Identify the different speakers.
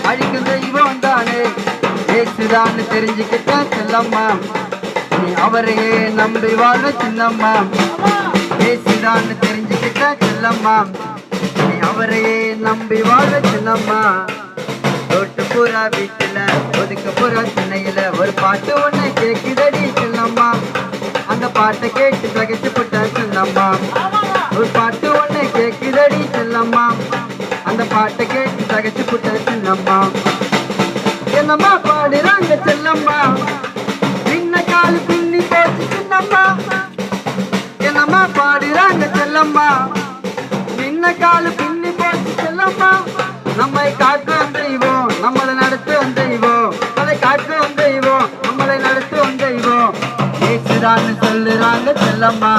Speaker 1: அழிக்கும் தெய்வம் தானே ஏசுதான்னு தெரிஞ்சுக்கிட்ட செல்லம்மா நீ அவரையே நம்பி வாழ சின்னம்மா ஏசுதான்னு தெரிஞ்சுக்கிட்ட செல்லம்மா நீ அவரையே நம்பி வாழ சின்னம்மா ரோட்டு பூரா வீட்டுல ஒதுக்க பூரா சின்னையில ஒரு பாட்டு ஒண்ணு கேக்குதடி செல்லம்மா அந்த பாட்டை கேட்டு தகச்சு போட்ட செல்லம்மா ஒரு பாட்டு ஒண்ணு கேக்குதடி செல்லம்மா அந்த பாட்டை கேட்டு தகச்சு போட்ட செல்லம்மா என்னம்மா பாடுறாங்க செல்லம்மா பின்ன காலு பின்னி போச்சு சின்னம்மா என்னம்மா பாடுறாங்க செல்லம்மா பின்ன காலு பின்னி போச்சு செல்லம்மா நம்மை காக்கும் தெய்வம் நம்மளை நடத்தும் தெய்வம் அதை காக்கும் தெய்வம் நம்மளை நடத்தும் தெய்வம் ஏசுதான்னு சொல்லுறாங்க செல்லம்மா.